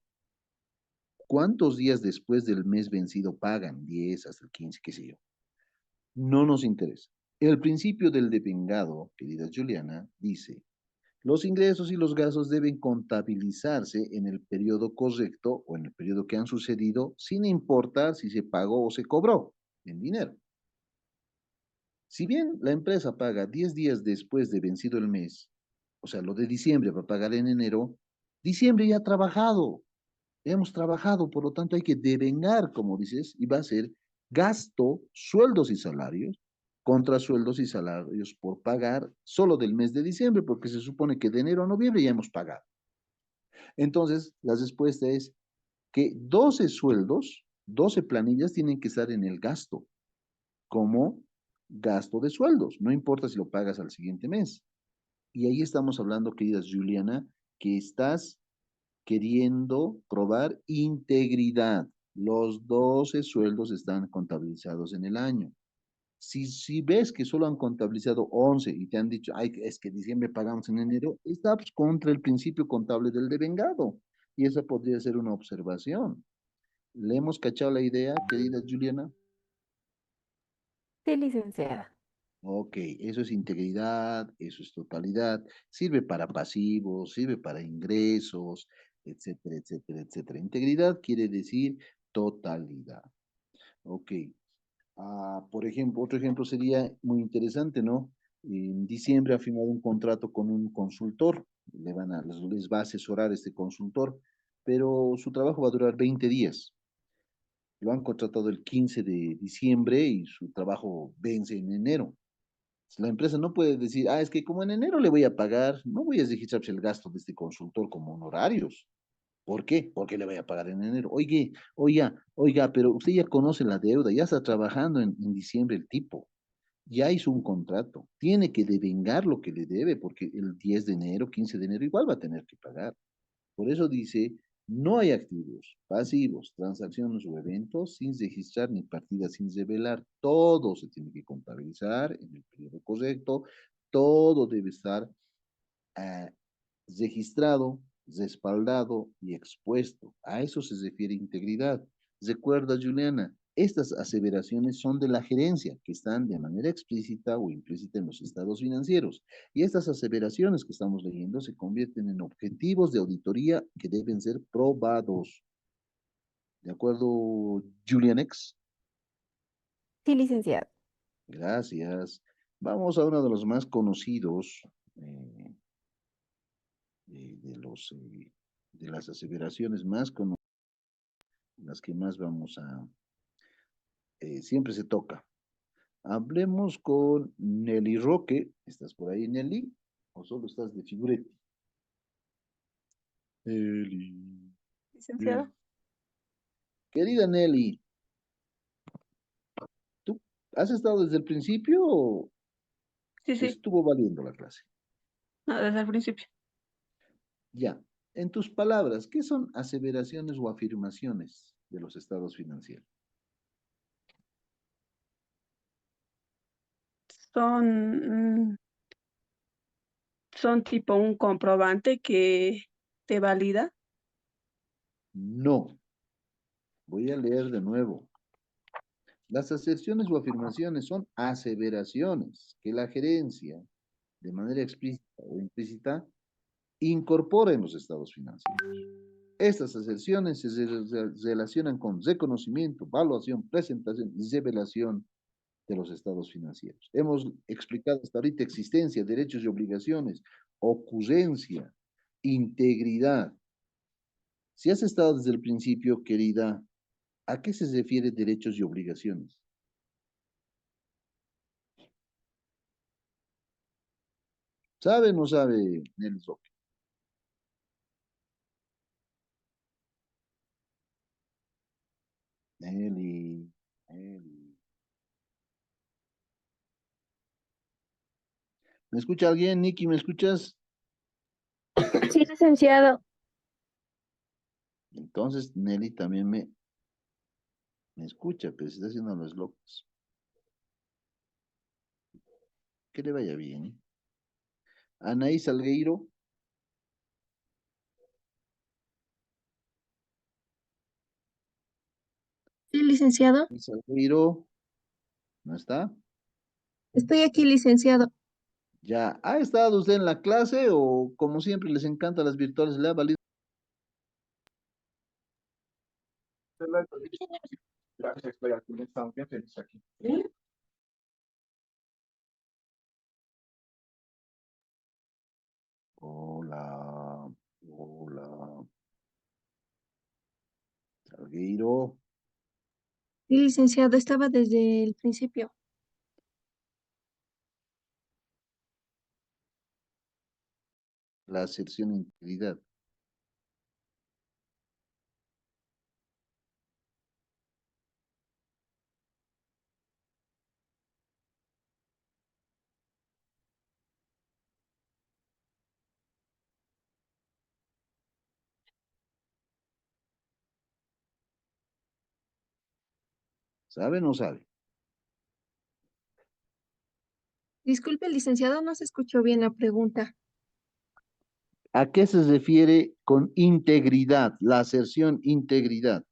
cuántos días después del mes vencido pagan, 10 hasta el 15, qué sé yo. No nos interesa. El principio del devengado, querida Juliana, dice, los ingresos y los gastos deben contabilizarse en el periodo correcto o en el periodo que han sucedido, sin importar si se pagó o se cobró en dinero. Si bien la empresa paga 10 días después de vencido el mes, o sea, lo de diciembre va a pagar en enero, diciembre ya ha trabajado, hemos trabajado, por lo tanto hay que devengar, como dices, y va a ser gasto, sueldos y salarios, contra sueldos y salarios por pagar solo del mes de diciembre, porque se supone que de enero a noviembre ya hemos pagado. Entonces, la respuesta es que 12 sueldos, 12 planillas tienen que estar en el gasto, como gasto de sueldos, no importa si lo pagas al siguiente mes. Y ahí estamos hablando, querida Juliana, que estás queriendo probar integridad. Los 12 sueldos están contabilizados en el año. Si ves que solo han contabilizado 11 y te han dicho, ay, es que diciembre pagamos en enero, está pues, contra el principio contable del devengado. Y esa podría ser una observación. ¿Le hemos cachado la idea, querida Juliana? Sí, licenciada. Ok, eso es integridad, eso es totalidad, sirve para pasivos, sirve para ingresos, etcétera, etcétera, etcétera. Integridad quiere decir totalidad. Ok. Por ejemplo, otro ejemplo sería muy interesante, ¿no? En diciembre ha firmado un contrato con un consultor, les va a asesorar este consultor, pero su trabajo va a durar 20 días. Lo han contratado el 15 de diciembre y su trabajo vence en enero. La empresa no puede decir, es que como en enero le voy a pagar, no voy a registrarse el gasto de este consultor como honorarios. ¿Por qué? Porque le voy a pagar en enero. Oiga, pero usted ya conoce la deuda, ya está trabajando en diciembre el tipo, ya hizo un contrato, tiene que devengar lo que le debe, porque el 10 de enero, 15 de enero igual va a tener que pagar. Por eso dice, no hay activos, pasivos, transacciones o eventos sin registrar ni partidas sin revelar. Todo se tiene que contabilizar en el periodo correcto, todo debe estar ah, registrado, respaldado y expuesto. A eso se refiere integridad. Recuerda, Juliana, estas aseveraciones son de la gerencia, que están de manera explícita o implícita en los estados financieros. Y estas aseveraciones que estamos leyendo se convierten en objetivos de auditoría que deben ser probados. ¿De acuerdo, Julianex? Sí, licenciada. Gracias. Vamos a uno de los más conocidos eh, de las aseveraciones más conocidas. las que más vamos siempre se toca. Hablemos con Nelly Roque. ¿Estás por ahí, Nelly? ¿O solo estás de figuretti? Nelly. Licenciado. Querida Nelly, ¿tú has estado desde el principio o Sí, te sí, estuvo valiendo la clase? no, desde el principio. Ya. En tus palabras, ¿qué son aseveraciones o afirmaciones de los estados financieros? Son, son tipo un comprobante que te valida. No. Voy a leer de nuevo. Las aserciones o afirmaciones son aseveraciones que la gerencia, de manera explícita o implícita, incorpora en los estados financieros. Estas aserciones se relacionan con reconocimiento, evaluación, presentación y revelación de los estados financieros. Hemos explicado hasta ahorita existencia, derechos y obligaciones, ocurrencia, integridad. Si has estado desde el principio, querida, ¿a qué se refiere derechos y obligaciones? ¿Sabe o no sabe, Nelson? Nelly, Nelly. ¿Me escucha alguien? Nicky, ¿me escuchas? Sí, licenciado. Entonces Nelly también me escucha, pero se está haciendo los locos. Que le vaya bien. Anaí Salgueiro. Sí, licenciado. Anaí Salgueiro, ¿no está? Estoy aquí, licenciado. Ya, ¿ha estado usted en la clase o como siempre les encanta las virtuales, le ha valido? Gracias, estoy aquí, estamos bien felices aquí. Hola, hola. Salgueiro, Sí, licenciado, estaba desde el principio. la aserción de integridad. ¿Sabe o no sabe? Disculpe, licenciado, no se escuchó bien la pregunta. ¿A qué se refiere con integridad? La aserción integridad.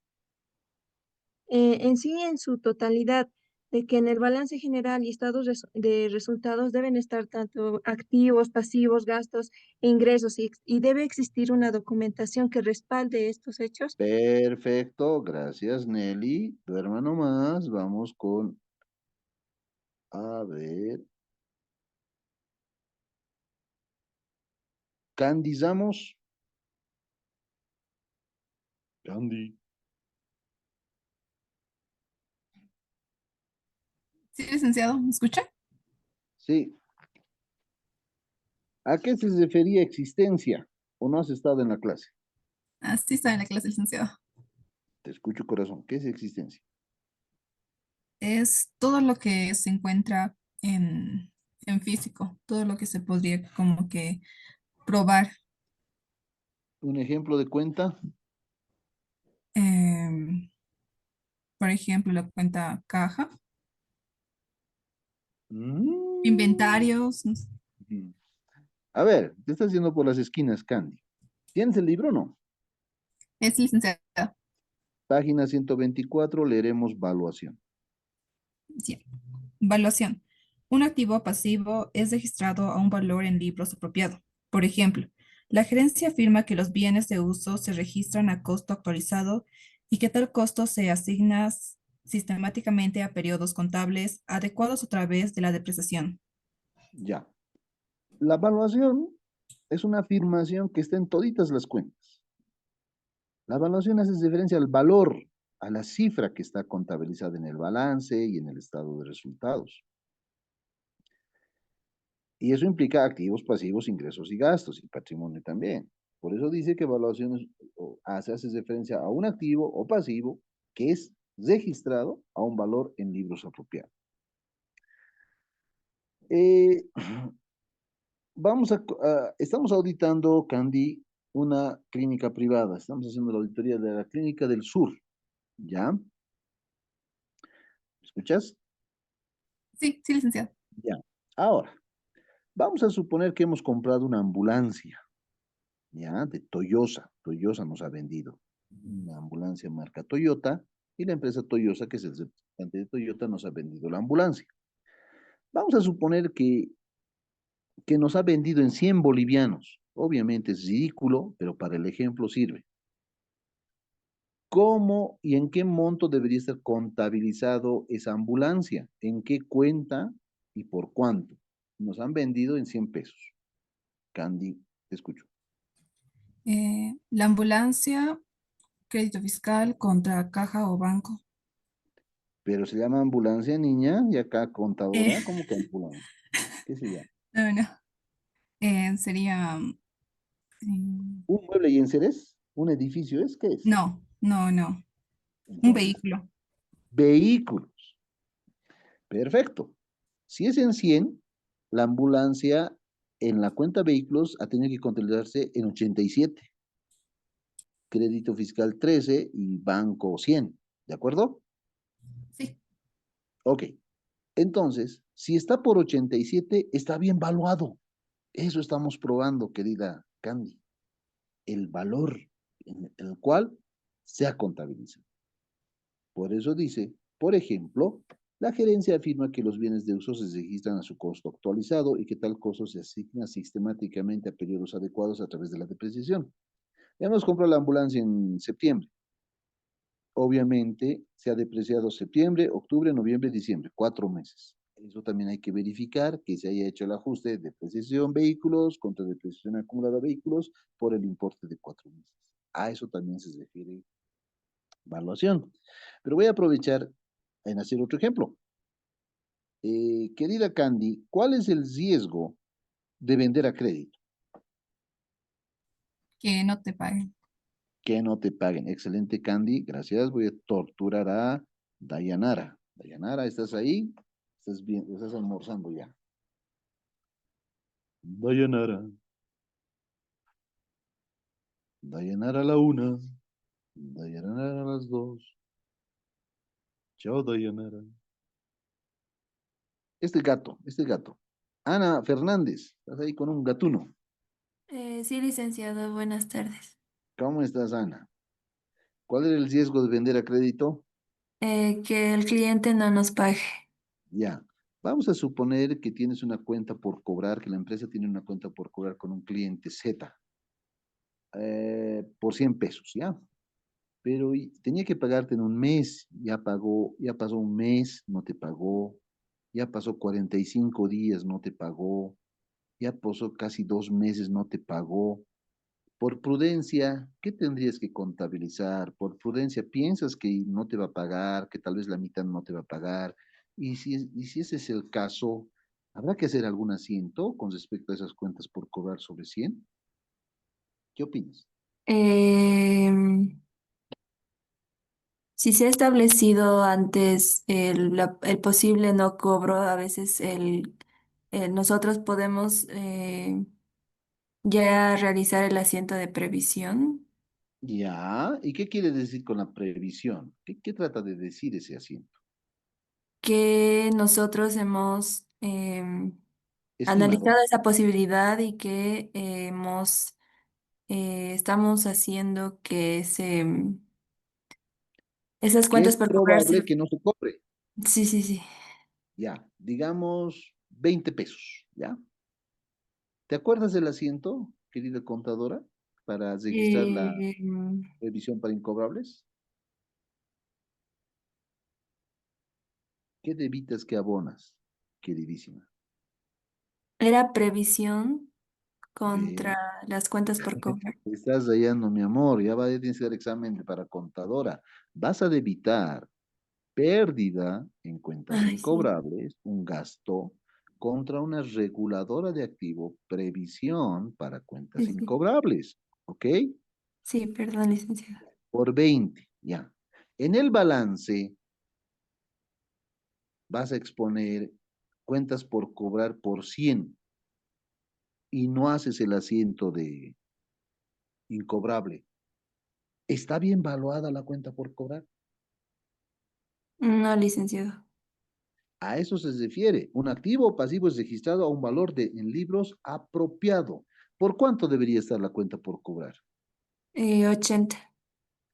En sí, en su totalidad, de que en el balance general y estados de resultados deben estar tanto activos, pasivos, gastos e ingresos y debe existir una documentación que respalde estos hechos. Perfecto, gracias Nelly. Duerma nomás, vamos con, a ver, Candizamos. Candy. Sí, licenciado, ¿me escucha? Sí. ¿A qué se refería existencia? ¿O no has estado en la clase? Ah, sí, está en la clase, licenciado. Te escucho, corazón. ¿Qué es existencia? Es todo lo que se encuentra en físico, todo lo que se podría como que probar. ¿Un ejemplo de cuenta? Em, por ejemplo, la cuenta caja, Mm. inventarios. No sé. Ujú. A ver, te estás yendo por las esquinas, Candy. ¿Tienes el libro o no? Es licenciado. Página 124, leeremos valuación. Sí. Valuación. Un activo pasivo es registrado a un valor en libros apropiado. Por ejemplo, la gerencia afirma que los bienes de uso se registran a costo actualizado y que tal costo se asigna sistemáticamente a periodos contables adecuados a través de la depreciación. Ya. La valuación es una afirmación que está en toditas las cuentas. La evaluación hace referencia al valor a la cifra que está contabilizada en el balance y en el estado de resultados. Y eso implica activos, pasivos, ingresos y gastos, y patrimonio también. Por eso dice que evaluaciones hace referencia a un activo o pasivo que es registrado a un valor en libros apropiados. Eh, estamos auditando, Candy, una clínica privada. Estamos haciendo la auditoría de la Clínica del Sur. ¿Ya? ¿Me escuchas? Sí, sí, licenciado. Ya. Ahora, vamos a suponer que hemos comprado una ambulancia, ¿ya? De Toyosa. Toyosa nos ha vendido una ambulancia marca Toyota y la empresa Toyosa, que es el representante de Toyota, nos ha vendido la ambulancia. Vamos a suponer que nos ha vendido en 100 bolivianos. Obviamente es ridículo, pero para el ejemplo sirve. ¿Cómo y en qué monto debería estar contabilizado esa ambulancia? ¿En qué cuenta y por cuánto? Nos han vendido en 100 pesos. Candy, te escucho. La ambulancia, crédito fiscal contra caja o banco. Pero se llama ambulancia, niña, y acá Eh, contadora, ¿cómo que ambulancia? ¿Qué se llama? no, no. Sería, ¿Un mueble y enseres? ¿Un edificio es? ¿Qué es? no, no, no. Un Entonces, vehículo. vehículos. Perfecto. Si es en 100, la ambulancia en la cuenta vehículos ha tenido que contabilizarse en 87. Crédito fiscal 13 y banco 100. ¿De acuerdo? Sí. Ok. Entonces, si está por 87, está bien valuado. Eso estamos probando, querida Candy. El valor en el cual se ha contabilizado. Por eso dice, por ejemplo, la gerencia afirma que los bienes de uso se registran a su costo actualizado y que tal costo se asigna sistemáticamente a periodos adecuados a través de la depreciación. Hemos comprado la ambulancia en septiembre. Obviamente se ha depreciado septiembre, octubre, noviembre, diciembre, 4 meses. Eso también hay que verificar que se haya hecho el ajuste de depreciación vehículos contra depreciación acumulada vehículos por el importe de 4 meses. A eso también se refiere evaluación. Pero voy a aprovechar en hacer otro ejemplo. Querida Candy, ¿cuál es el riesgo de vender a crédito? Que no te paguen. Que no te paguen. Excelente, Candy. Gracias. Voy a torturar a Dayanara. Dayanara, ¿estás ahí? ¿Estás bien? ¿Estás almorzando ya? Dayanara. Dayanara a la 1. Dayanara a las 2. Chao, Dayanara. Este gato, este gato. Ana Fernández, estás ahí con un gatuno. Sí, licenciado, buenas tardes. ¿Cómo estás, Ana? ¿Cuál es el riesgo de vender a crédito? Que el cliente no nos pague. Ya. Vamos a suponer que tienes una cuenta por cobrar, que la empresa tiene una cuenta por cobrar con un cliente Z, por 100 pesos, ¿ya? Pero tenía que pagarte en un mes, ya pagó, ya pasó un mes, no te pagó, ya pasó 45 días, no te pagó, ya pasó casi 2 meses, no te pagó. Por prudencia, ¿qué tendrías que contabilizar? Por prudencia, ¿piensas que no te va a pagar, que tal vez la mitad no te va a pagar? Y si ese es el caso, ¿habrá que hacer algún asiento con respecto a esas cuentas por cobrar sobre 100? ¿Qué opinas? Em, si se ha establecido antes el posible no cobro, a veces nosotros podemos ya realizar el asiento de previsión, Ya, ¿y qué quiere decir con la previsión? ¿Qué trata de decir ese asiento? que nosotros hemos Estimado, analizado esa posibilidad y que estamos haciendo que esas que cuentas es por cobrar probable que no se cobre. Sí, sí, sí. Ya, digamos 20 pesos, ¿ya? ¿Te acuerdas del asiento, querida contadora, para registrar la Em, previsión para incobrables? ¿Qué debitas que abonas, queridísima? Era previsión contra Bien. las cuentas por cobrar. Estás rayando, mi amor, ya va a iniciar examen para contadora. Vas a debitar pérdida en cuentas Ay, sí, incobrables, un gasto, contra una reguladora de activo, previsión para cuentas sí, sí. incobrables, ¿ok? Sí, perdón, licenciado. Por 20, ya. En el balance vas a exponer cuentas por cobrar por 100 y no haces el asiento de incobrable. ¿Está bien valuada la cuenta por cobrar? No, licenciado. A eso se refiere. Un activo o pasivo es registrado a un valor en libros apropiado. ¿Por cuánto debería estar la cuenta por cobrar? 80.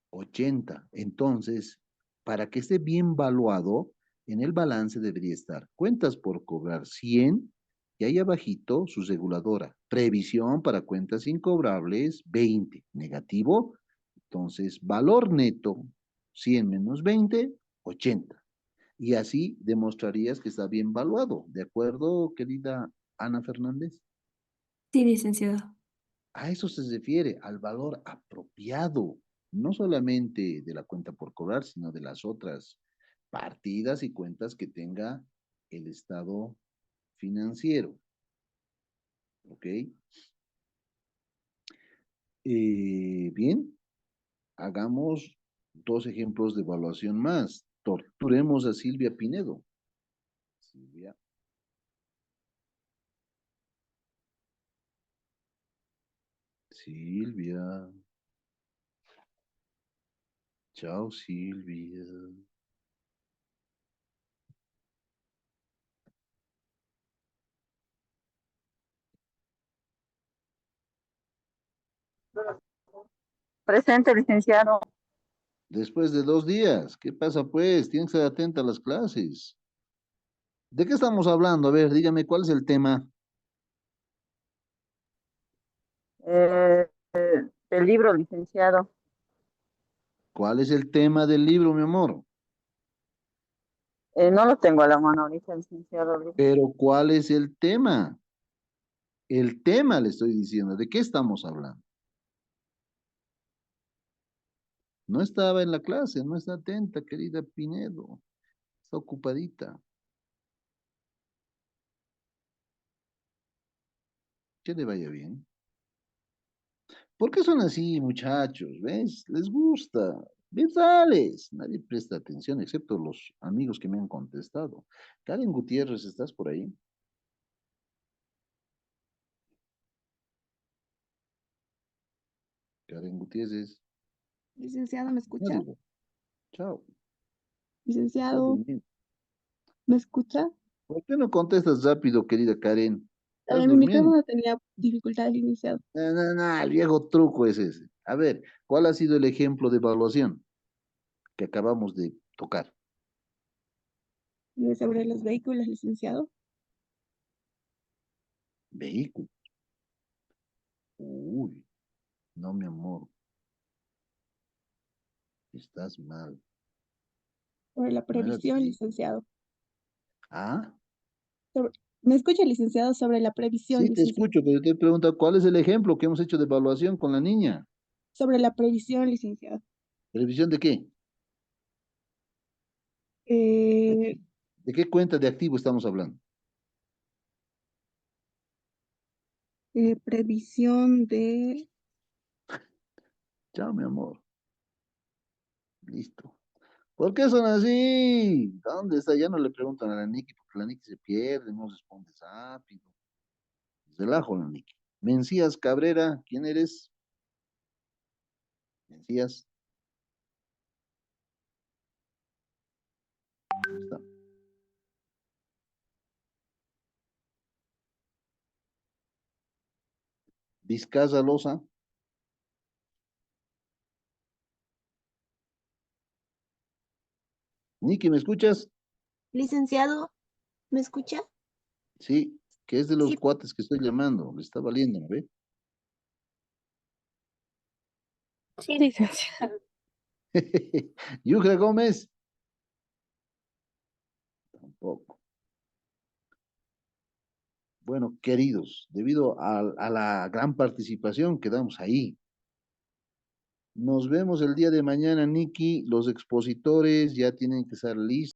80. Entonces, para que esté bien valuado, en el balance debería estar cuentas por cobrar 100 y ahí abajito su reguladora. Previsión para cuentas incobrables 20. Negativo. Entonces, valor neto 100 menos 20, 80. Y así demostrarías que está bien valuado. ¿De acuerdo, querida Ana Fernández? Sí, licenciado. A eso se refiere, al valor apropiado, no solamente de la cuenta por cobrar, sino de las otras partidas y cuentas que tenga el estado financiero. ¿Ok? Bien, hagamos dos ejemplos de evaluación más. Torturemos a Silvia Pinedo. Silvia. Silvia. Chao, Silvia. Presente, licenciado. Después de 2 días, ¿qué pasa pues? Tienes que estar atenta a las clases. ¿De qué estamos hablando? A ver, dígame, ¿cuál es el tema? El libro, licenciado. ¿Cuál es el tema del libro, mi amor? No lo tengo a la mano ahorita, licenciado. Pero ¿cuál es el tema? El tema le estoy diciendo, ¿de qué estamos hablando? No estaba en la clase, no está atenta, querida Pinedo. Está ocupadita. Que le vaya bien. ¿Por qué son así, muchachos? ¿Ves? Les gusta. ¿Ves? Dales. Nadie presta atención, excepto los amigos que me han contestado. Karen Gutiérrez, ¿estás por ahí? Karen Gutiérrez. Licenciado, ¿me No escucha? digo. Chao. Está Licenciado, durmiendo. ¿me escucha? ¿Por qué no contestas rápido, querida Karen? ¿Estás Mi durmiendo? micrófono tenía dificultades, licenciado. No, no, no, el viejo truco es ese. A ver, ¿cuál ha sido el ejemplo de evaluación que acabamos de tocar? Sobre los vehículos, licenciado. Vehículo. Uy, no, mi amor, estás mal. Sobre la No era previsión, vehículo. licenciado. Ah, Sobre- ¿Me escucha, licenciado? Sobre la previsión, sí, te licenciado. escucho, pero te pregunto, ¿cuál es el ejemplo que hemos hecho de evaluación con la niña? Sobre la previsión, licenciado. ¿Revisión de qué? Eh, ¿De qué cuenta de activo estamos hablando? Previsión de... Chao, mi amor. Listo. ¿Por qué son así? ¿Dónde está? Ya no le preguntan a la Niki porque la Niki se pierde, no responde rápido. Relajo, la Niki. Mencías Cabrera, ¿quién eres? Mencías. ¿Dónde está? Vizcaza Loza. Niki, ¿me escuchas? Licenciado, ¿me escucha? Sí, que es de los Sí, cuates que estoy llamando. Le está valiendo, ¿no ve? sí, licenciado. Yuja Gómez. Tampoco. Bueno, queridos, debido a la gran participación, quedamos ahí. Nos vemos el día de mañana, Nikki. Los expositores ya tienen que estar listos.